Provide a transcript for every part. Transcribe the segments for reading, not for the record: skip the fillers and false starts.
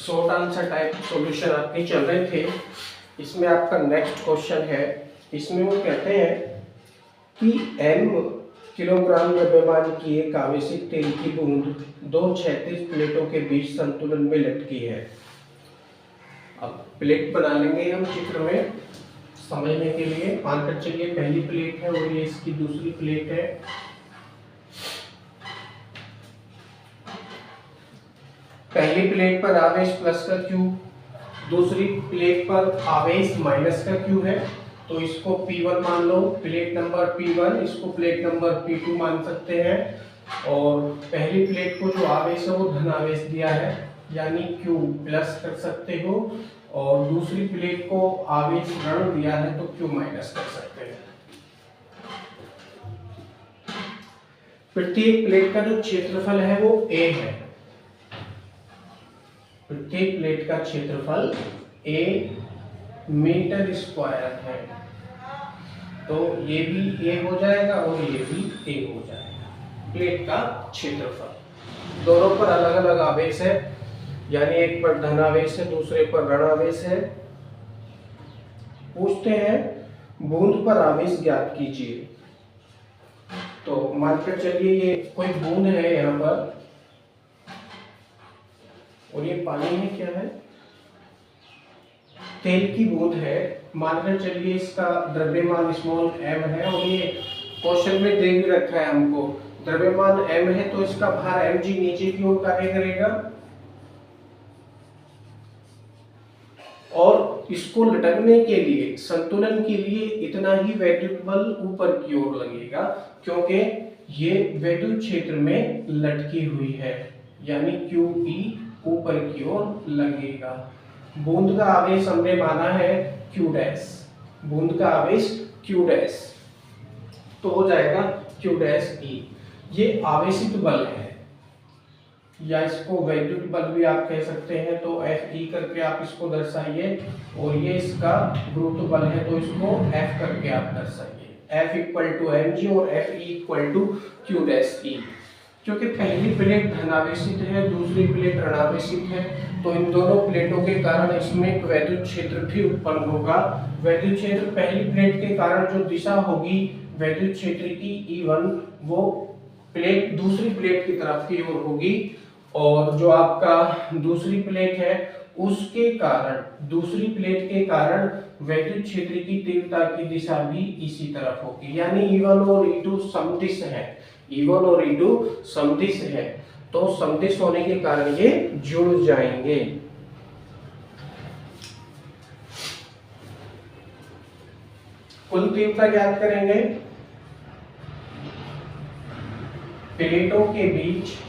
Short answer type solution आपके चल रहे थे। इसमें आपका नेक्स्ट क्वेश्चन है। इसमें वो कहते हैं कि m किलोग्राम द्रव्यमान की एक आवेशित तेल की बूंद दो क्षैतिज प्लेटों के बीच संतुलन में लटकी है। अब प्लेट बना लेंगे हम चित्र में समझने के लिए। मानकर चलिए पहली प्लेट है और ये इसकी दूसरी प्लेट है। पहली प्लेट पर आवेश प्लस का Q, दूसरी प्लेट पर आवेश माइनस का Q है, तो इसको P1 मान लो, प्लेट नंबर P1, इसको प्लेट नंबर P2 मान सकते हैं। और पहली प्लेट को जो आवेश है वो धन आवेश दिया है, यानी Q प्लस कर सकते हो, और दूसरी प्लेट को आवेश ऋण दिया है तो Q माइनस कर सकते हैं। प्रत्येक प्लेट का जो क्षेत्रफल है वो A है। प्रत्येक प्लेट का क्षेत्रफल A मीटर स्क्वायर है, तो ये भी A हो जाएगा और ये भी A हो जाएगा। प्लेट का क्षेत्रफल दोनों पर अलग अलग आवेश है, यानी एक पर धन आवेश है, दूसरे पर ऋण आवेश है। पूछते हैं बूंद पर आवेश ज्ञात कीजिए। तो मानकर चलिए ये कोई बूंद है यहाँ पर और ये पानी है, क्या है, तेल की बूंद है। मानकर चलिए इसका द्रव्यमान स्मॉल m है और ये क्वेश्चन में दे भी रखा है हमको द्रव्यमान m है, तो इसका भार mg नीचे की ओर कार्य करेगा और इसको लटकने के लिए, संतुलन के लिए इतना ही वैद्युत बल ऊपर की ओर लगेगा, क्योंकि ये विद्युत क्षेत्र में लटकी हुई है, यानी QE ऊपर की ओर लगेगा। बूंद का आवेश हमने माना है Q डैश, बूंद का आवेश Q डैश, तो हो जाएगा Q डैश E। ये आवेशित बल है, या इसको वैद्युत बल भी आप कह सकते हैं, तो FE करके आप इसको दर्शाइए, और ये इसका गुरुत्व बल है तो इसको F करके आप दर्शाइए। F इक्वल टू mg और FE equal to Q dash E। क्योंकि पहली प्लेट धनावेशित है, दूसरी प्लेट ऋणावेशित है, तो इन दोनों प्लेटों के कारण इसमें एक वैद्युत क्षेत्र भी उत्पन्न होगा। वैद्युत क्षेत्र पहली प्लेट के कारण जो दिशा होगी वैद्युत क्षेत्र की E1, वो प्लेट दूसरी प्लेट की तरफ की ओर होगी, और जो आपका दूसरी प्लेट है उसके कारण, दूसरी प्लेट के कारण वैद्युत क्षेत्र की तीव्रता की दिशा भी इसी तरफ होगी, यानी E1 और E2 समदिश है। E1 और E2 समदिश है, तो समदिश होने के कारण ये जुड़ जाएंगे। कुल तीव्रता ज्ञात करेंगे। प्लेटों के बीच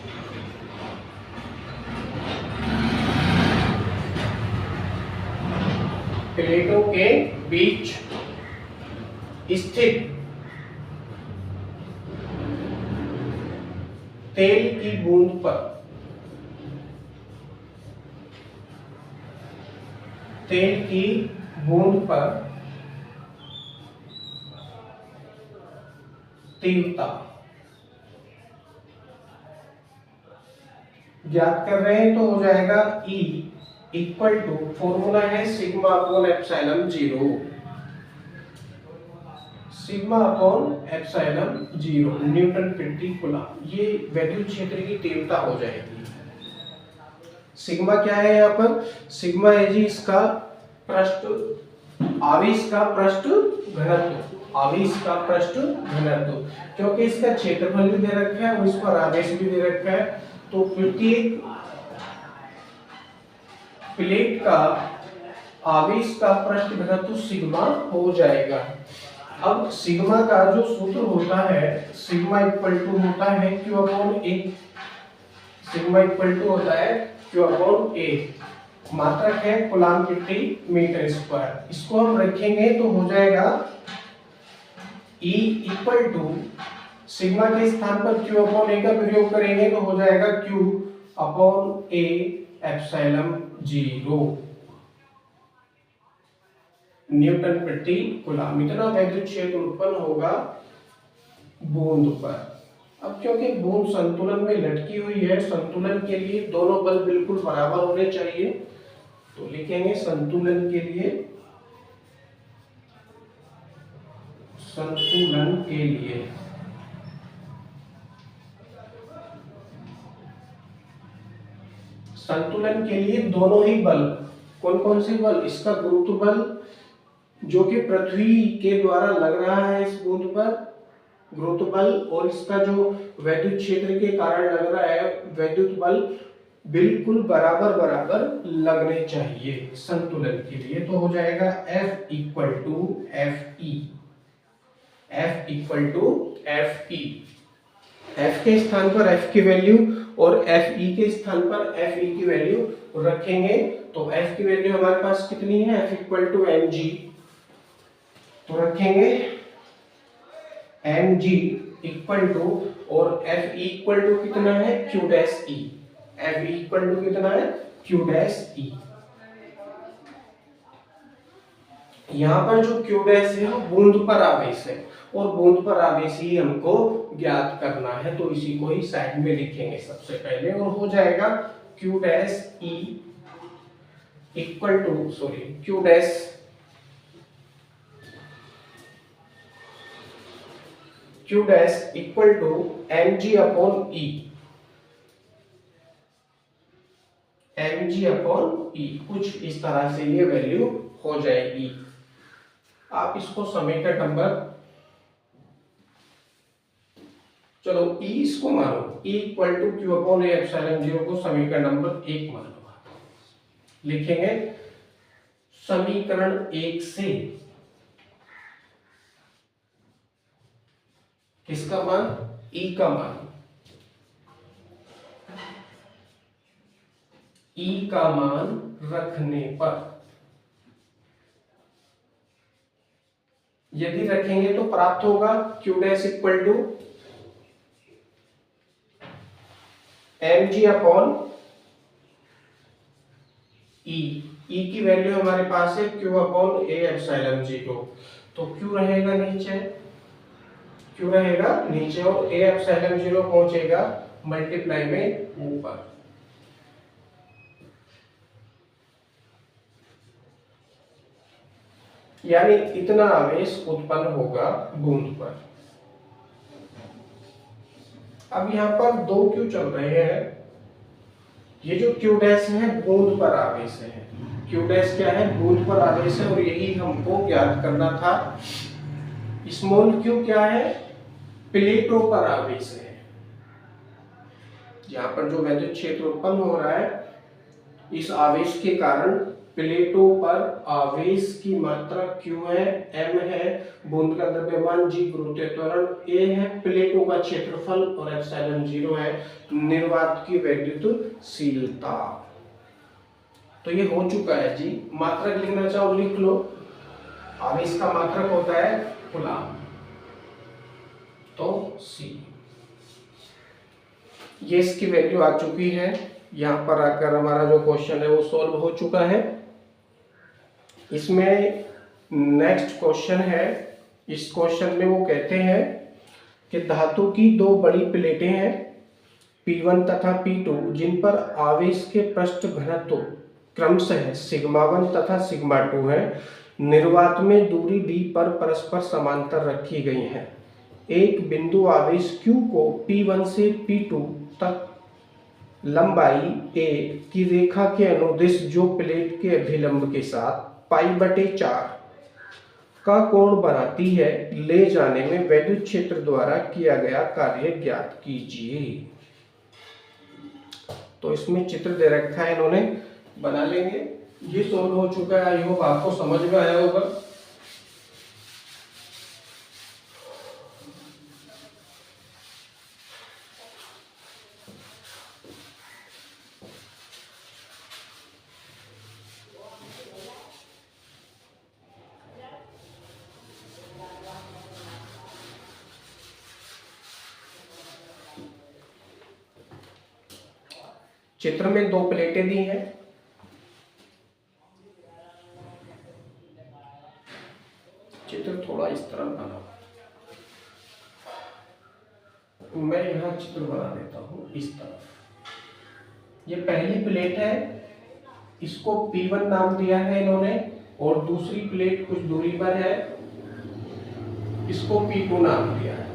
स्थित तेल की बूंद पर तीव्रता ज्ञात कर रहे हैं, तो हो जाएगा E इक्वल टू, फॉर्मूला है sigma upon epsilon 0, sigma upon epsilon 0 Newton प्रति कूलम। ये वैद्युत क्षेत्र की तीव्रता हो जाएगी। सिग्मा क्या है यहाँ पर? सिग्मा है जी इसका पृष्ठ आवेश का पृष्ठ घनत्व, आवेश का पृष्ठ घनत्व, क्योंकि इसका क्षेत्रफल भी दे रखा है और इस पर आवेश भी दे रखा है, तो प्रत्येक प्लेट का आवेश का पृष्ठ घनत्व सिग्मा हो जाएगा। अब सिग्मा का जो सूत्र होता है, सिग्मा इक्वल टू होता है Q upon A, sigma equal to होता है Q अपॉन A, मात्रक है कूलम प्रति मीटर स्क्वायर। इसको हम रखेंगे तो हो जाएगा E इक्वल टू, सिग्मा के स्थान पर Q अपॉन A का प्रयोग करेंगे तो हो जाएगा Q upon A epsilon 0 Newton प्रति कूलम। इतना वैद्युत क्षेत्र उत्पन्न होगा बूंद पर। अब क्योंकि बूंद संतुलन में लटकी हुई है, संतुलन के लिए दोनों बल बिल्कुल बराबर होने चाहिए, तो लिखेंगे संतुलन के लिए, संतुलन के लिए संतुलन के लिए दोनों ही बल, कौन कौन से बल, इसका गुरुत्व बल जो कि पृथ्वी के द्वारा लग रहा है इस बूंद पर, गुरुत्व बल, और इसका जो वैद्युत क्षेत्र के कारण लग रहा है वैद्युत बल, बिल्कुल बराबर बराबर लगने चाहिए संतुलन के लिए। तो हो जाएगा F equal to F E, F equal to F E, F के स्थान पर F की वैल्यू और Fe के स्थान पर Fe की वैल्यू रखेंगे, तो F की वैल्यू हमारे पास कितनी है, F इक्वल टू mg, तो रखेंगे mg इक्वल टू, और Fe इक्वल टू कितना है, q dash e, Fe equal to कितना है, q डैश e। यहाँ पर जो q डैश है वो बूंद पर आवेश है, और बूंद पर आवेश ही हमको ज्ञात करना है, तो इसी को ही साइड में लिखेंगे सबसे पहले, और हो जाएगा q dash e equal to, q dash equal to mg upon e, mg upon e, कुछ इस तरह से ये वैल्यू हो जाएगी। आप इसको समीकरण नंबर, चलो E इसको मानो, E equal to Q upon A epsilon 0 को समीकरण नंबर 1 मान लो, लिखेंगे समीकरण 1 से किसका मान, E का मान, E का मान रखने पर, यदि रखेंगे तो प्राप्त होगा q dash equal to mg upon e, e की वैल्यू हमारे पास है q अपॉन a एप्सिलॉन 0, तो q रहेगा नीचे, q रहेगा नीचे और a एप्सिलॉन 0 पहुंचेगा मल्टीप्लाई में ऊपर। यानी इतना आवेश उत्पन्न होगा बूंद पर। अब यहाँ पर दो क्यू चल रहे हैं, ये जो क्यू डैश है बूंद पर आवेश है, क्यू डैश क्या है, बूंद पर आवेश है, और यही हमको ज्ञात करना था। स्मॉल क्यू क्या है, प्लेटों पर आवेश है, यहाँ पर जो वैद्युत क्षेत्र उत्पन्न हो रहा है इस आवेश के कारण प्लेटों पर आवेश की मात्रा Q है, M है, बूंद का द्रव्यमान G, गुरुत्वीय त्वरण A है, प्लेटों का क्षेत्रफल और एप्सिलॉन 0 है, निर्वात की वैद्युतशीलता। तो ये हो चुका है जी। मात्रक लिखना चाहो लिख लो, आवेश का मात्रक होता है कूलम्ब, तो C। ये इसकी वैल्यू आ चुकी है, यहाँ पर आकर हमारा जो क्वेश्चन है वो सॉल्व हो चुका है। इसमें नेक्स्ट क्वेश्चन है, इस क्वेश्चन में वो कहते हैं कि धातु की दो बड़ी प्लेटें हैं P1 तथा P2, जिन पर आवेश के पृष्ठ घनत्व क्रमशः σ1 तथा σ2 है, निर्वात में दूरी d पर परस्पर समांतर रखी गई हैं। एक बिंदु आवेश Q को P1 से P2 तक लंबाई a की रेखा के अनुदिश जो प्लेट के अभिलंब के साथ π/4 का कोण बनाती है, ले जाने में वैद्युत क्षेत्र द्वारा किया गया कार्य ज्ञात कीजिए। तो इसमें चित्र दे रखा है, इन्होंने बना लेंगे। ये सॉल्व हो चुका है, आई होप आपको समझ में आया होगा। चित्र में दो प्लेटें दी हैं, चित्र थोड़ा इस तरह बना, मैं यहाँ चित्र बना देता हूँ इस तरफ। ये पहली प्लेट है, इसको P1 नाम दिया है इन्होंने, और दूसरी प्लेट कुछ दूरी पर है, इसको P2 नाम दिया है।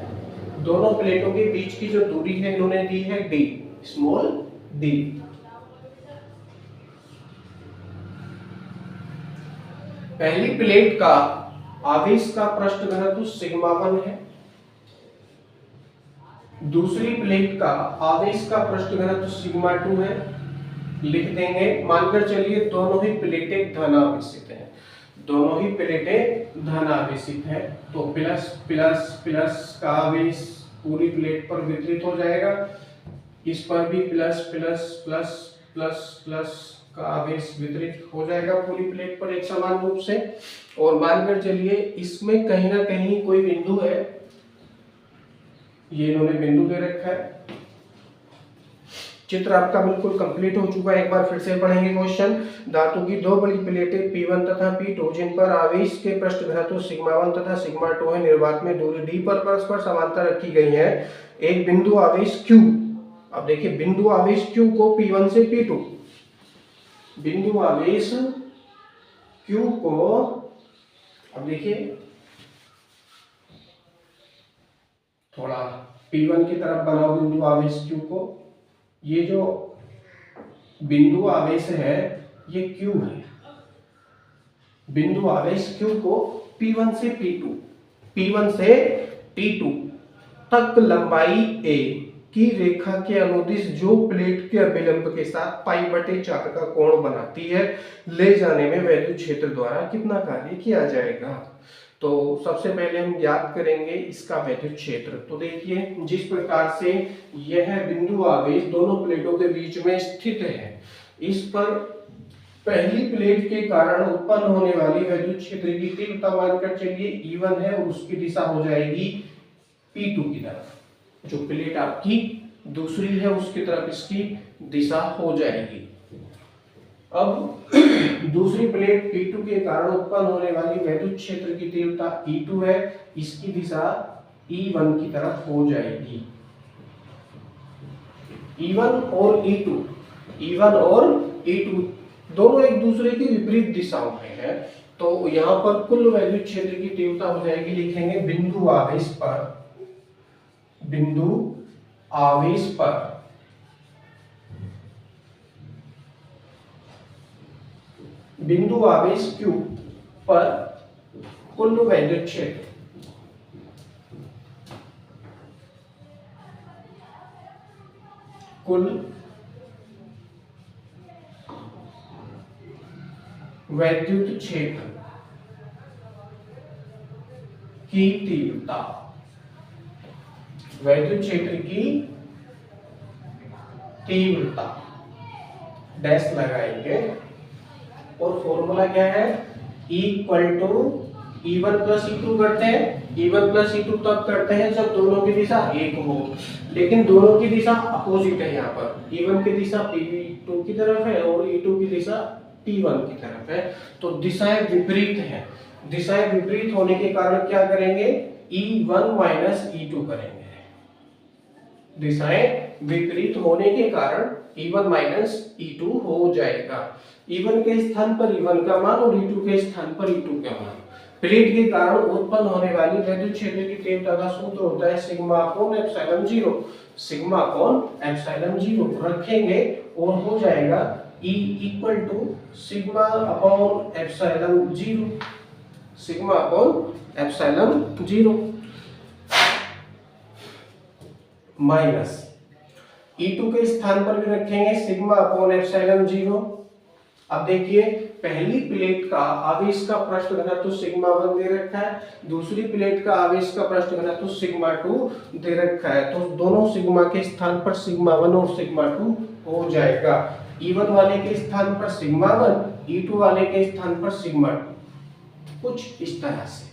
दोनों प्लेटों के बीच की जो दूरी है इन्होंने दी है d, स्मॉल d। पहली प्लेट का आवेश का पृष्ठ घनत्व सिग्मा 1 है, दूसरी प्लेट का आवेश का पृष्ठ घनत्व सिग्मा 2 है। लिख देंगे, मानकर चलिए दोनों ही प्लेटें धनावेशित हैं, दोनों ही प्लेटें धनावेशित हैं, तो प्लस प्लस प्लस का आवेश पूरी प्लेट पर वितरित हो जाएगा, इस पर भी plus plus plus plus plus का आवेश वितरित हो जाएगा पूरी प्लेट पर एक समान रूप से। और मानकर चलिए इसमें कहीं ना कहीं कोई बिंदु है, ये इन्होंने बिंदु दे रखा है। चित्र आपका बिल्कुल कंप्लीट हो चुका है। एक बार फिर से पढ़ेंगे क्वेश्चन। धातु की दो बड़ी प्लेटें P1 तथा P2 जिन पर आवेश के पृष्ठ घनत्व सिग्मा 1 तथा सिग्मा 2 है, निर्वात में दूरी d पर परस्पर समांतर रखी गई है। एक बिंदु आवेश Q, अब देखिए बिंदु आवेश Q को P1 से P2, बिंदु आवेश Q को, अब देखिए थोड़ा P1 की तरफ बनाओ बिंदु आवेश Q को। ये जो बिंदु आवेश है ये Q है, बिंदु आवेश Q को P1 से P2, P1 से T2 तक लंबाई a की रेखा के अनुदिश जो प्लेट के अभिलंब के साथ π/4 का कोण बनाती है, ले जाने में वैद्युत क्षेत्र द्वारा कितना कार्य किया जाएगा। तो सबसे पहले हम ज्ञात करेंगे इसका वैद्युत क्षेत्र। तो देखिए जिस प्रकार से यह बिंदु आवेश दोनों प्लेटों के बीच में स्थित है, इस पर पहली प्लेट के कारण उत्पन्न होने वाली वैद्युत क्षेत्र की तीव्रता मानकर चलिए E1 है और उसकी दिशा हो जाएगी P2 की तरफ। जो प्लेट आपकी दूसरी है उसकी तरफ इसकी दिशा हो जाएगी। अब दूसरी प्लेट P2 के कारण उत्पन्न होने वाली वैद्युत क्षेत्र की तीव्रता E2 है, इसकी दिशा E1 की तरफ हो जाएगी। E1 और E2 दोनों एक दूसरे की विपरीत दिशाओं में है, तो यहाँ पर कुल वैद्युत क्षेत्र की तीव्रता हो जाएगी, लिखेंगे बिंदु आवेश पर, बिंदु आवेश पर बिंदु आवेश Q पर कुल वैद्युत क्षेत्र, कुल वैद्युत क्षेत्र की तीव्रता, वैद्युत क्षेत्र की तीव्रता डैश लगाएंगे और फॉर्मूला क्या है, E = E1 + E2 करते हैं। E1 + E2 तब करते हैं जब दोनों की दिशा एक हो, लेकिन दोनों की दिशा अपोजिट है। यहाँ पर E1 की दिशा P2 की तरफ है और E2 की दिशा P1 की तरफ है, तो दिशाएं विपरीत हैं। दिशाएं विपरीत होने के कारण क्या करेंगे, E1 - E2 करेंगे। दिशाएं विपरीत होने के कारण E1 - E2 हो जाएगा। E1 के स्थान पर E1 का मान और E2 के स्थान पर E2 का मान। प्लेट के कारण उत्पन्न होने वाली वैद्युत क्षेत्र की तीव्रता का सूत्र होता है σ/ε0। σ/ε0 रखेंगे और हो जाएगा E = σ/ε0, σ/ε0 माइनस E2 के स्थान पर भी रखेंगे σ/ε0। अब देखिए पहली प्लेट का आवेश का पृष्ठ घनत्व सिग्मा 1 दे रखा है, दूसरी प्लेट का आवेश का पृष्ठ घनत्व सिग्मा 2 दे रखा है, तो दोनों सिग्मा के स्थान पर सिग्मा 1 और सिग्मा 2 हो जाएगा। E1 वाले के स्थान पर सिग्मा 1, E2 वाले के स्थान पर सिग्मा 2, कुछ इस तरह से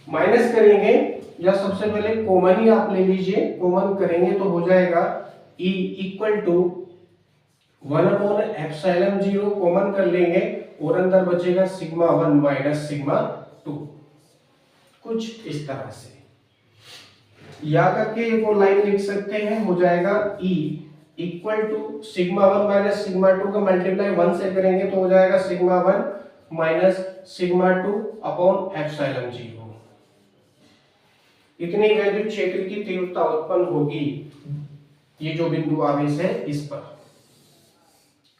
माइनस करेंगे, या सबसे पहले कॉमन ही आप ले लीजिए, कॉमन करेंगे तो हो जाएगा E = 1/ε0, कॉमन कर लेंगे और अंदर बचेगा सिग्मा 1 - सिग्मा 2, कुछ इस तरह से। या करके वो लाइन लिख सकते हैं, हो जाएगा E equal to sigma 1 minus sigma 2 का मल्टीप्लाई 1 से करेंगे तो हो जाएगा sigma 1 minus sigma 2 upon epsilon 0। इतनी वैद्युत क्षेत्र की तीव्रता उत्पन्न होगी, ये जो बिंदु आवेश है इस पर,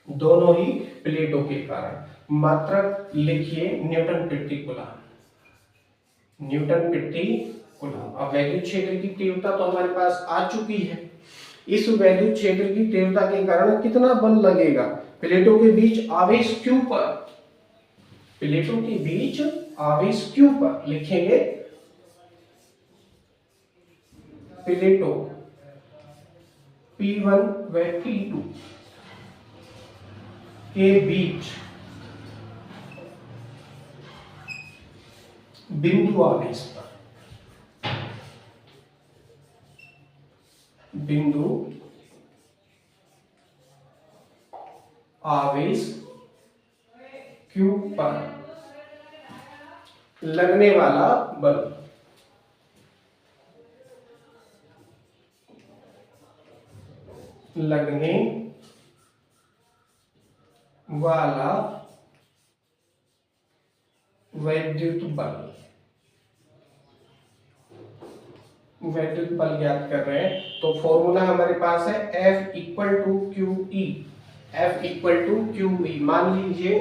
दोनों ही प्लेटों के कारण। मात्रक लिखिए न्यूटन प्रति कूलम, न्यूटन प्रति कूलम। अब वैद्युत क्षेत्र की तीव्रता तो हमारे पास आ चुकी है। इस वैद्युत क्षेत्र की तीव्रता के कारण कितना बल लगेगा प्लेटों के बीच आवेश Q पर, प्लेटों के बीच आवेश Q पर लिखेंगे प्लेटों P1 व P2 के बीच बिंदु आवेश पर, बिंदु आवेश Q पर लगने वाला बल, लगने वाला वैद्युत बल, वैद्युत बल ज्ञात कर रहे हैं। तो फॉर्मूला हमारे पास है F equal to Q E, F equal to Q E. मान लीजिए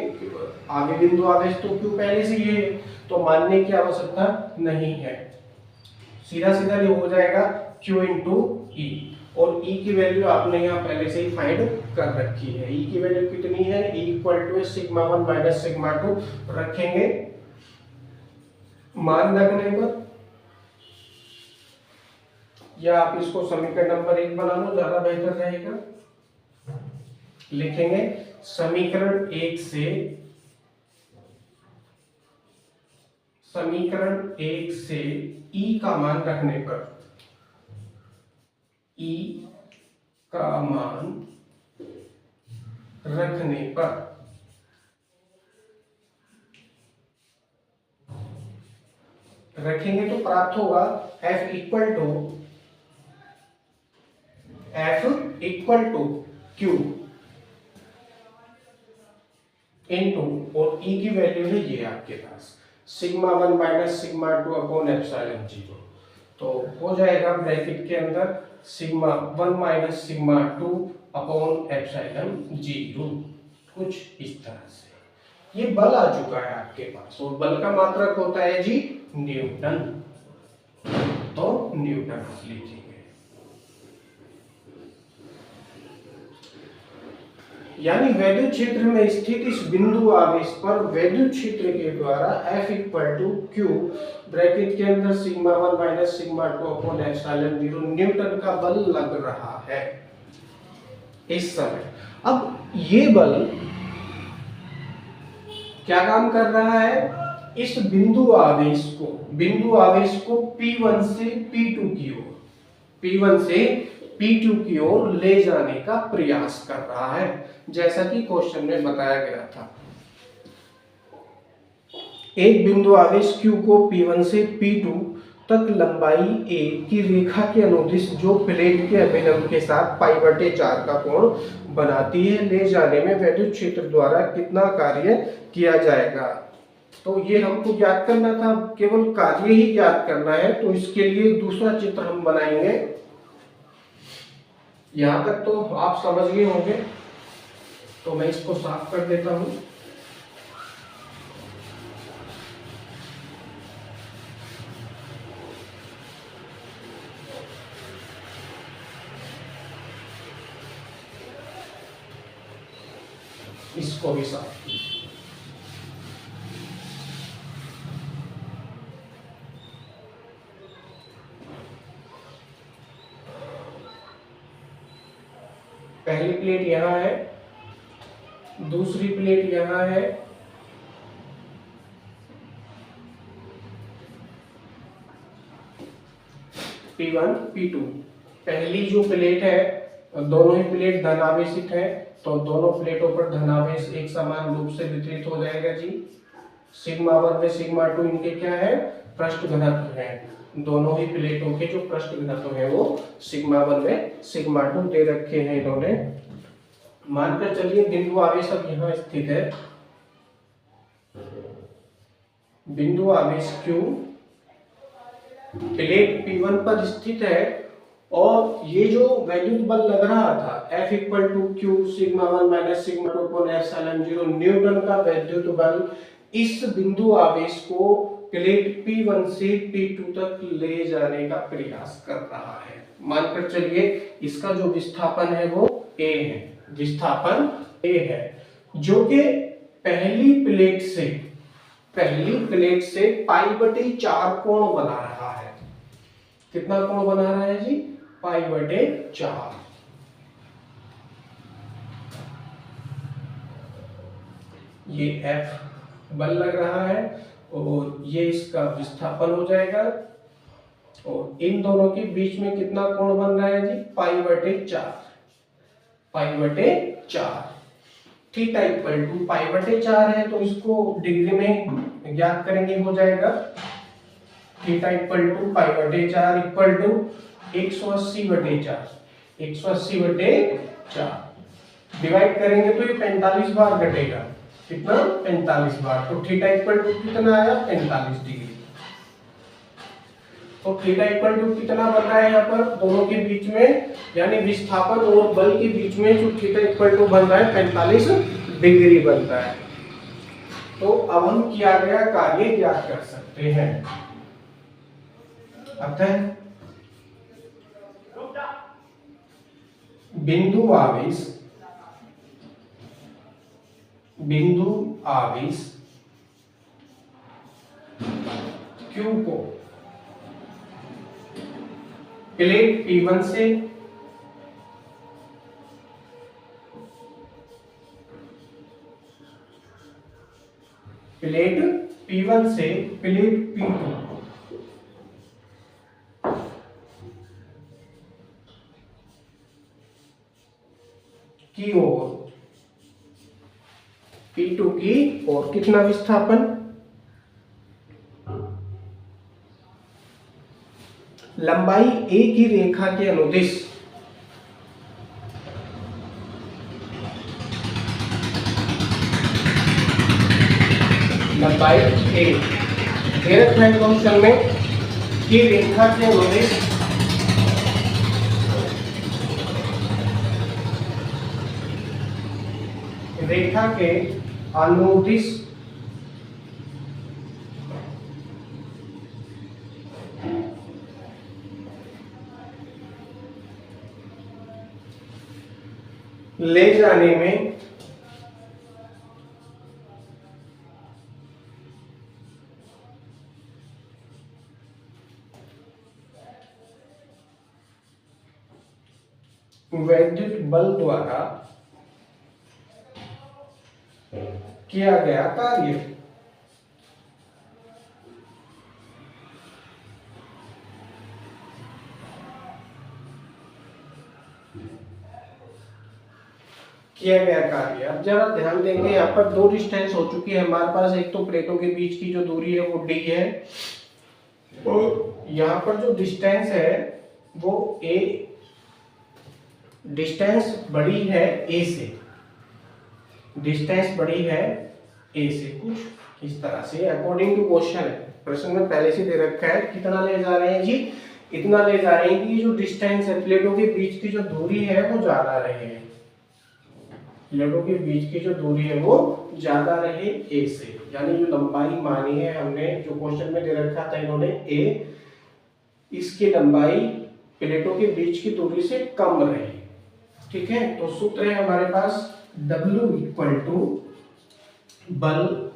आगे बिंदु आवेश तो Q पहले से ये है, तो मानने की आवश्यकता नहीं है, सीधा सीधा ये हो जाएगा Q इंटू ई। और E की वैल्यू आपने यहाँ पहले से ही फाइंड कर रखी है। E की वैल्यू कितनी है, E equal to sigma 1 minus sigma 2 रखेंगे मान रखने पर, या आप इसको समीकरण नंबर 1 बना लो, ज्यादा बेहतर रहेगा। लिखेंगे समीकरण 1 से, समीकरण 1 से E का मान रखने पर, E का मान रखने पर रखेंगे तो प्राप्त होगा F equal to Q into, और E की वैल्यू है ये आपके पास sigma 1 minus sigma 2 upon epsilon 0। तो हो जाएगा ब्रैकेट के अंदर sigma 1 minus sigma 2 upon epsilon 0, कुछ इस तरह से। ये बल आ चुका है आपके पास, और बल का मात्रक होता है जी न्यूटन, तो न्यूटन लिखेंगे। यानी वैद्युत क्षेत्र में स्थित इस बिंदु आवेश पर वैद्युत क्षेत्र के द्वारा F equal to Q bracket के अंदर sigma 1 minus sigma 2 upon epsilon 0 newton का बल लग रहा है इस समय। अब ये बल क्या काम कर रहा है, इस बिंदु आवेश को P1 से P2 की ओर, P1 से P2 की ओर ले जाने का प्रयास कर रहा है, जैसा कि क्वेश्चन में बताया गया था। एक बिंदु आवेश Q को P1 से P2 तक लंबाई a की रेखा के अनुदिश जो प्लेट के अभिलंब के साथ π/4 का कोण बनाती है, ले जाने में वैद्युत क्षेत्र द्वारा कितना कार्य किया जाएगा। तो ये हमको ज्ञात करना था, केवल कार्य ही ज्ञात करना है। तो इसके लिए दूसरा चित्र हम बनाएंगे। यहां तक तो आप समझ गए होंगे, तो मैं इसको साफ कर देता हूं। इसको भी साफ, पहली प्लेट यहां है, दूसरी प्लेट यहां है, P1 P2। पहली जो प्लेट है, दोनों ही प्लेट धनावेशित है, तो दोनों प्लेटों पर धनावेश एक समान रूप से वितरित हो जाएगा जी। सिग्मा 1 में सिग्मा 2 इनके क्या है, पृष्ठ घनत्व है, दोनों ही प्लेटों के जो पृष्ठ घनत्व है वो सिग्मा 1 में सिग्मा 2 दे रखे हैं इन्होंने। मानकर चलिए बिंदु आवेश अब यहाँ स्थित है, बिंदु आवेश Q प्लेट P1 पर स्थित है और ये जो वैद्युत बल लग रहा था F equal to Q sigma 1 minus sigma 2 upon epsilon 0 newton का वैद्युत बल इस बिंदु आवेश को प्लेट P1 से P2 तक ले जाने का प्रयास कर रहा है। मानकर चलिए इसका जो विस्थापन है वो A है, विस्थापन A है, जो कि पहली प्लेट से π/4 कोण बना रहा है। कितना कोण बना रहा है जी? π/4। ये F बल लग रहा है और ये इसका विस्थापन हो जाएगा और इन दोनों के बीच में कितना कोण बन रहा है जी? π/4। थीटा इक्वल टू π/4 है तो इसको डिग्री में ज्ञात करेंगे, हो जाएगा theta equal to π/4 equal to 180/4। Divide करेंगे तो ये 45 बार घटेगा। कितना? 45 बार। तो थीटा इक्वल टू कितना आया? 45 डिग्री। तो थीटा इक्वल टू कितना बन रहा है यहाँ पर दोनों के बीच में, यानी विस्थापन और बल के बीच में जो थीटा इक्वल टू बन रहा है 45 डिग्री बनता है। तो अब हम किया गया कार्य ज्ञात कर सकते हैं। अतः बिंदु आवेश Q को प्लेट P1 से प्लेट P2 की ओर, P2 की ओर कितना विस्थापन? लंबाई A की रेखा के अनुदिश लंबाई A फंक्शन में की रेखा के अनुदिश रेखा के अनुदिश ले जाने में वैद्युत बल द्वारा किया गया कार्य। अब जरा ध्यान देंगे, यहाँ पर दो डिस्टेंस हो चुकी है हमारे पास। एक तो प्लेटों के बीच की जो दूरी है वो d है और यहाँ पर जो डिस्टेंस है वो a, डिस्टेंस बड़ी है a से, डिस्टेंस बड़ी है a से कुछ इस तरह से अकॉर्डिंग टू क्वेश्चन है, प्रश्न में पहले से दे रखा है। कितना ले जा रहे हैं जी? इतना ले जा रहे हैं कि जो डिस्टेंस है प्लेटों के बीच की जो दूरी है वो ज्यादा रहे, प्लेटों के बीच की जो दूरी है वो ज्यादा रहे a से, यानी जो लंबाई मानी है हमने, जो क्वेश्चन में दे रखा था इन्होंने a, इसकी लंबाई प्लेटों के बीच की दूरी से कम रहे। ठीक है, तो सूत्र है हमारे पास W इक्वल टू बल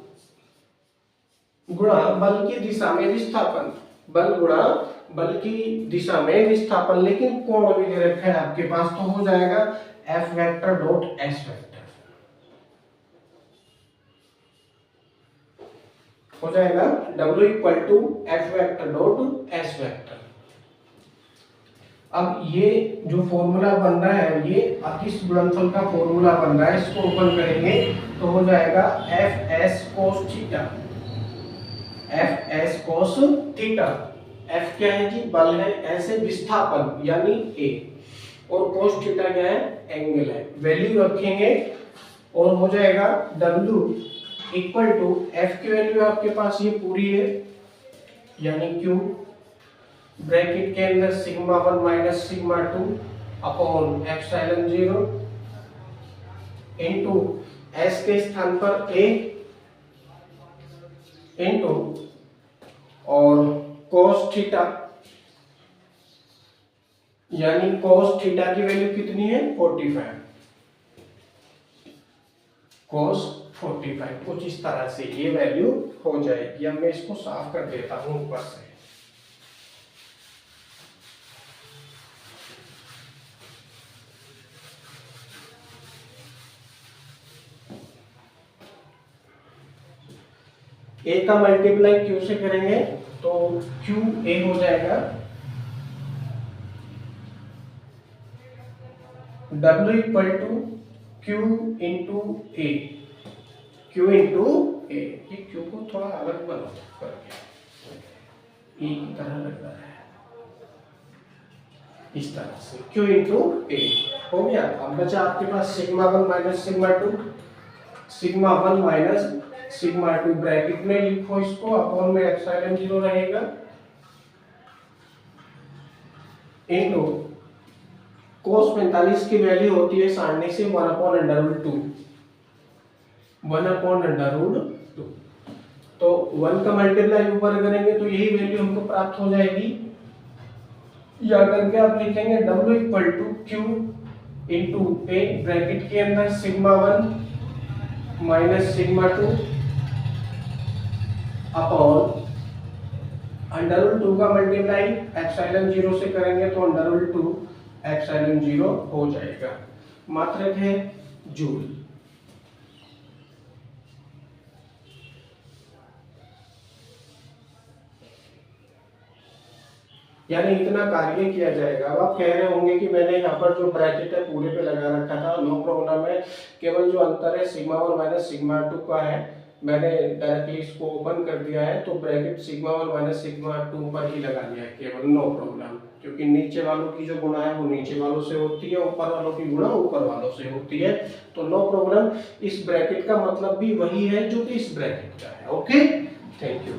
गुणा बल की दिशा में विस्थापन, बल गुणा बल की दिशा में विस्थापन, लेकिन कोण भी दे रखा है आपके पास, तो हो जाएगा F vector dot S vector, हो जाएगा W equal to F vector dot S vector. अब ये जो फॉर्मूला बन रहा है ये अकिश गुणनफल का फॉर्मूला बन रहा है, इसको ओपन करेंगे तो हो जाएगा F S cos theta F S cos theta. F क्या है जी, बल है, ऐसे विस्थापन यानी ए, और कॉस थीटा क्या है, एंगल है। वैल्यू रखेंगे और हो जाएगा W इक्वल टू एफ की वैल्यू आपके पास ये पूरी है यानी Q ब्रैकेट के अंदर sigma 1 minus sigma 2 upon epsilon 0 into S के स्थान पर A इनटू और cos थीटा, यानी cos थीटा की वैल्यू कितनी है 45, cos 45 कुछ इस तरह से ये वैल्यू हो जाएगी। अब मैं इसको साफ कर देता हूं ऊपर से। ए का मल्टीप्लाई क्यू से करेंगे तो क्यू ए हो जाएगा W equal to Q into A, Q into A. ये क्यू को थोड़ा अलग बना करके ए की तरह लग रहा है, इस तरह से क्यू इंटू ए हो गया। अब बचा आपके पास sigma 1 minus sigma 2, sigma 1 minus sigma 2 bracket में लिखो इसको, अपॉन में एप्सिलॉन 0 रहेगा इनटू cos 45 की वैल्यू होती है सारणी से 1 अपॉन √2, 1 अपॉन √2। तो 1 का मल्टीप्लाई ऊपर करेंगे तो यही वैल्यू हमको प्राप्त हो जाएगी, या करके आप लिखेंगे W equal to Q into A bracket के अंदर सिग्मा 1 माइनस सिग्मा 2 अपॉन √2 का मल्टीप्लाई एप्सिलॉन 0 से करेंगे तो √2 एप्सिलॉन 0 हो जाएगा। मात्रक है जूल। यानी इतना कार्य किया जाएगा। अब आप कह रहे होंगे कि मैंने यहाँ पर जो ब्रैकेट है पूरे पे लगा रखा था, नो प्रॉब्लम है, केवल जो अंतर है सिग्मा 1 माइनस सिग्मा 2 का है, मैंने डायरेक्टली इसको ओपन कर दिया है तो ब्रैकेट सिग्मा 1 माइनस सिग्मा 2 पर ही लगा दिया है केवल, नो प्रॉब्लम। क्योंकि नीचे वालों की जो गुणा है वो नीचे वालों से होती है, ऊपर वालों की गुणा ऊपर वालों से होती है, तो नो प्रॉब्लम। इस ब्रैकेट का मतलब भी वही है जो कि इस ब्रैकेट का है। Okay, thank you.